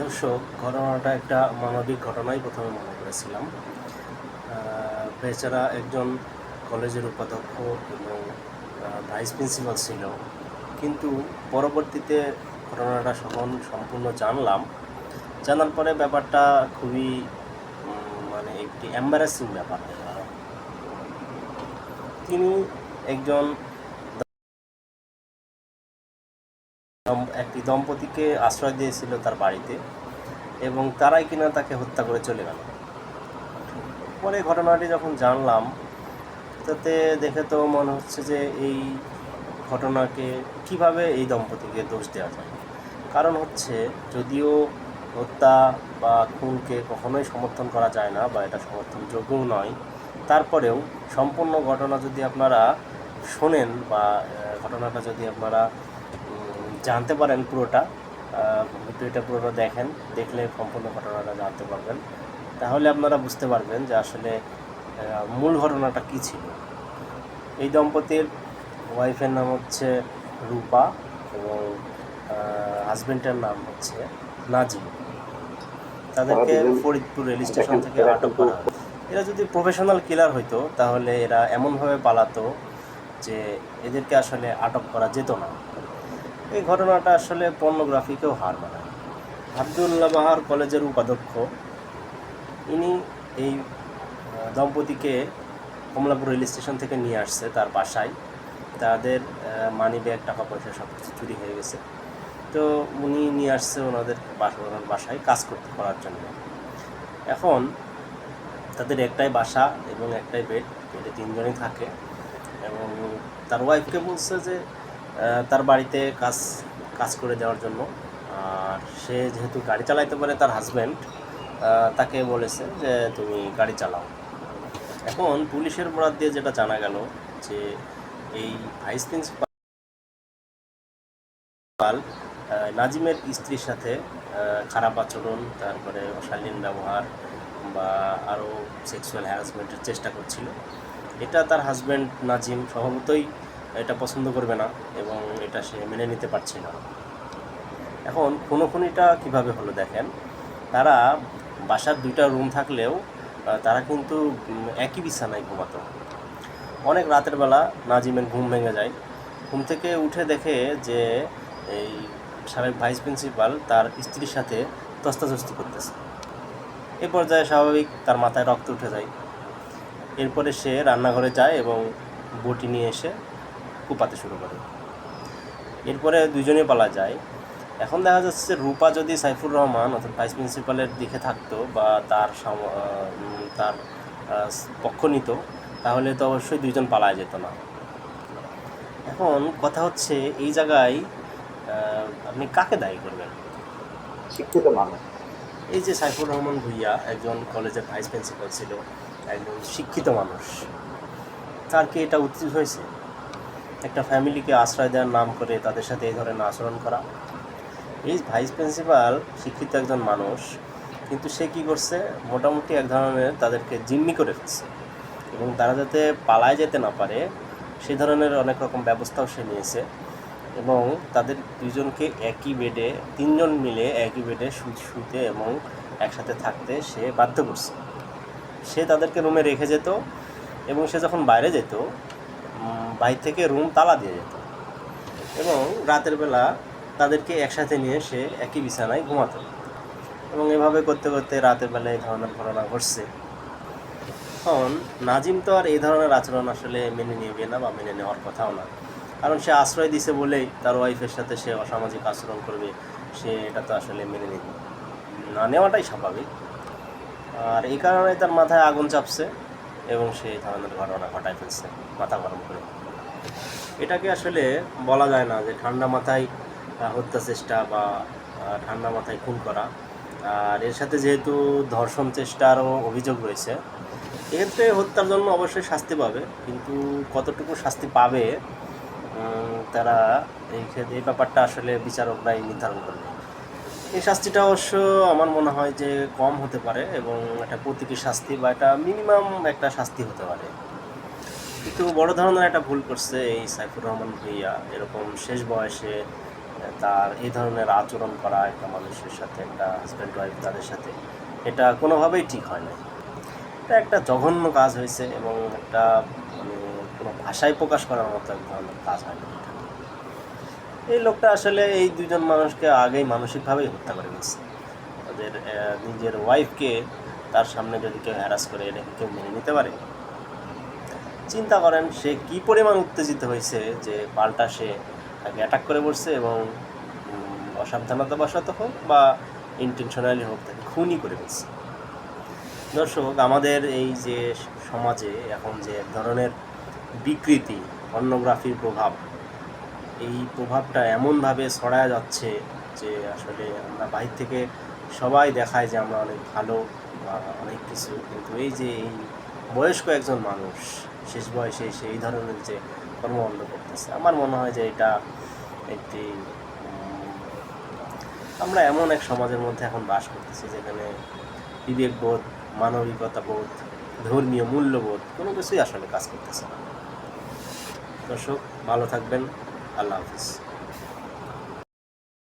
দর্শক, ঘটনাটা একটা মানবিক ঘটনাই প্রথমে মনে করেছিলাম। বেচারা একজন কলেজের উপাধ্যক্ষ এবং ভাইস প্রিন্সিপাল ছিল, কিন্তু পরবর্তীতে ঘটনাটা সম্পূর্ণ জানার পরে ব্যাপারটা খুবই মানে একটি এম্বারাসিং ব্যাপার হয়ে গেল। তিনি একজন একটি দম্পতিকে আশ্রয় দিয়েছিল তার বাড়িতে, এবং তারাই কিনা তাকে হত্যা করে চলে গেল। পরে ঘটনাটি যখন জানলাম, তাতে দেখে তো মনে হচ্ছে যে এই ঘটনাকে কিভাবে এই দম্পতিকে দোষ দেওয়া যায়। কারণ হচ্ছে, যদিও হত্যা বা খুনকে কখনোই সমর্থন করা যায় না বা এটা সমর্থনযোগ্যও নয়, তারপরেও সম্পূর্ণ ঘটনা যদি আপনারা শোনেন বা ঘটনাটা যদি আপনারা জানতে পারেন পুরোটা, ভিডিওটা পুরোটা দেখলে সম্পূর্ণ ঘটনাটা জানতে পারবেন। তাহলে আপনারা বুঝতে পারবেন যে আসলে মূল ঘটনাটা কী ছিল। এই দম্পতির ওয়াইফের নাম হচ্ছে রূপা এবং হাজব্যান্ডের নাম হচ্ছে নাজিম। তাদেরকে ফরিদপুর রেল স্টেশন থেকে আটক করা হয়। এরা যদি প্রফেশনাল কিলার হইতো তাহলে এরা এমনভাবে পালাতো যে এদেরকে আসলে আটক করা যেত না। এই ঘটনাটা আসলে পর্নোগ্রাফিকেও হার মানায়। আবদুল্লাহ বাহার কলেজের উপাধ্যক্ষ, ইনি এই দম্পতিকে কমলাপুর রেল স্টেশন থেকে নিয়ে আসছে তার বাসায়। তাদের মানি ব্যাগ, টাকা পয়সা সব কিছু চুরি হয়ে গেছে। তো উনি নিয়ে আসছে ওনার বাসায় কাজ করার জন্য। এখন তাদের একটাই বাসা এবং একটাই বেডে তিনজনই থাকে, এবং তার ওয়াইফকে বলছে যে তার বাড়িতে কাজ করে দেওয়ার জন্য। আর সে যেহেতু গাড়ি চালাইতে পারে, তার হাজব্যান্ড তাকে বলেছে যে তুমি গাড়ি চালাও। এখন পুলিশের বরাত দিয়ে যেটা জানা গেল যে এই ভাইস প্রিন্সিপাল নাজিমের স্ত্রীর সাথে খারাপ আচরণ, তারপরে অশালীন ব্যবহার বা আরও সেক্সুয়াল হ্যারাসমেন্টের চেষ্টা করছিল। এটা তার হাজব্যান্ড নাজিম স্বভাবতই এটা পছন্দ করবে না, এবং এটা সে মেনে নিতে পারছে না। এখন খুনোখুনিটা কীভাবে হলো দেখেন। তারা বাসার 2টা রুম থাকলেও তারা কিন্তু একই বিছানায় ঘুমাতো। অনেক রাতের বেলা নাজিমের ঘুম ভেঙে যায়। ঘুম থেকে উঠে দেখে যে এই সাবেক ভাইস প্রিন্সিপাল তার স্ত্রীর সাথে ধস্তাধস্তি করতেছে। এ পর্যায়ে স্বাভাবিক তার মাথায় রক্ত উঠে যায়। এরপরে সে রান্নাঘরে যায় এবং বটি নিয়ে এসে কুপাতে শুরু করে। এরপরে দুজনেই পালা যায়। এখন দেখা যাচ্ছে রূপা যদি সাইফুর রহমান অর্থাৎ ভাইস প্রিন্সিপালের দিকে থাকতো বা তার পক্ষ নিত, তাহলে তো অবশ্যই দুইজন পালায় যেত না। এখন কথা হচ্ছে, এই জায়গায় আপনি কাকে দায়ী করবেন? শিক্ষিত মানুষ। এই যে সাইফুর রহমান ভুইয়া একজন কলেজের ভাইস প্রিন্সিপাল ছিল, একজন শিক্ষিত মানুষ, তার কি এটা উচিত হয়েছে একটা ফ্যামিলিকে আশ্রয় দেওয়ার নাম করে তাদের সাথে এই ধরনের আচরণ করা? এই ভাইস প্রিন্সিপাল শিক্ষিত একজন মানুষ, কিন্তু সে কী করছে, মোটামুটি এক ধরনের তাদেরকে জিম্মি করে ফেলছে, এবং তারা যাতে পালায় যেতে না পারে সেই ধরনের অনেক রকম ব্যবস্থাও সে নিয়েছে। এবং তাদের দুজনকে একই বেডে, 3জন মিলে একই বেডে শুতে এবং একসাথে থাকতে সে বাধ্য করছে। সে তাদেরকে রুমে রেখে যেত, এবং সে যখন বাইরে যেত বাইরে থেকে রুম তালা দিয়ে যেত, এবং রাতের বেলা তাদেরকে একসাথে নিয়ে সে একই বিছানায় ঘুমাতো। এবং এভাবে করতে করতে রাতের বেলায় এই ধরনের ঘটনা ঘটছে। এখন নাজিম তো আর এই ধরনের আচরণ আসলে মেনে নেবে না বা মেনে নেওয়ার কথাও না, কারণ সে আশ্রয় দিছে বলেই তার ওয়াইফের সাথে সে অসামাজিক আচরণ করবে, সে এটা তো আসলে মেনে না নেওয়াটাই স্বাভাবিক। আর এই কারণে তার মাথায় আগুন চাপছে এবং সে এই ধরনের ঘটনা ঘটায় ফেলছে মাথা গরম করে। এটাকে আসলে বলা যায় না যে ঠান্ডা মাথায় হত্যা চেষ্টা বা ঠান্ডা মাথায় খুন করা। আর এর সাথে যেহেতু ধর্ষণ চেষ্টারও অভিযোগ রয়েছে, এক্ষেত্রে হত্যার জন্য অবশ্যই শাস্তি পাবে, কিন্তু কতটুকু শাস্তি পাবে তারা এই ব্যাপারটা আসলে বিচারকরাই নির্ধারণ করবে। এই শাস্তিটা অবশ্য আমার মনে হয় যে কম হতে পারে, এবং একটা প্রতীকী শাস্তি বা একটা মিনিমাম একটা শাস্তি হতে পারে। কিন্তু বড় ধরনের একটা ভুল করছে এই সাইফুর রহমান ভুইয়া, এরকম শেষ বয়সে তার এই ধরনের আচরণ করা একটা মানুষের সাথে, একটা হাজব্যান্ড ওয়াইফ তাদের সাথে, এটা কোনোভাবেই ঠিক হয় না। এটা একটা জঘন্য কাজ হয়েছে এবং একটা মানে কোনো ভাষায় প্রকাশ করার মতো এক ধরনের কাজ হয় না। এই লোকটা আসলে এই দুজন মানুষকে আগেই মানসিকভাবেই হত্যা করে গেছে। তাদের নিজের ওয়াইফকে তার সামনে যদি কেউ হ্যারাস করে, এটা কি কেউ মেনে নিতে পারে? চিন্তা করেন সে কি পরিমাণ উত্তেজিত হয়েছে যে পাল্টা সে তাকে অ্যাটাক করে বসছে এবং অসাবধানতাবশত হোক বা ইন্টেনশনালি হোক তাকে খুনই করে ফেলছে। দর্শক, আমাদের এই যে সমাজে এখন যে এক ধরনের বিকৃতি, পর্নোগ্রাফির প্রভাব, এই প্রভাবটা এমনভাবে ছড়ায় যাচ্ছে যে আসলে আমরা বাইরে থেকে সবাই দেখায় যে আমরা অনেক ভালো বা অনেক কিছু, কিন্তু এই যে এই বয়স্ক একজন মানুষ শেষ বয়সে এসে এই ধরনের যে কর্মকাণ্ড করতেছে, আমার মনে হয় যে এটা একটি আমরা এমন এক সমাজের মধ্যে এখন বাস করতেছি যেখানে বিবেকবোধ, মানবিকতা বোধ, ধর্মীয় মূল্যবোধ কোনো কিছুই আসলে কাজ করতেছে না। দর্শক, ভালো থাকবেন। আল্লাহ হাফিজ।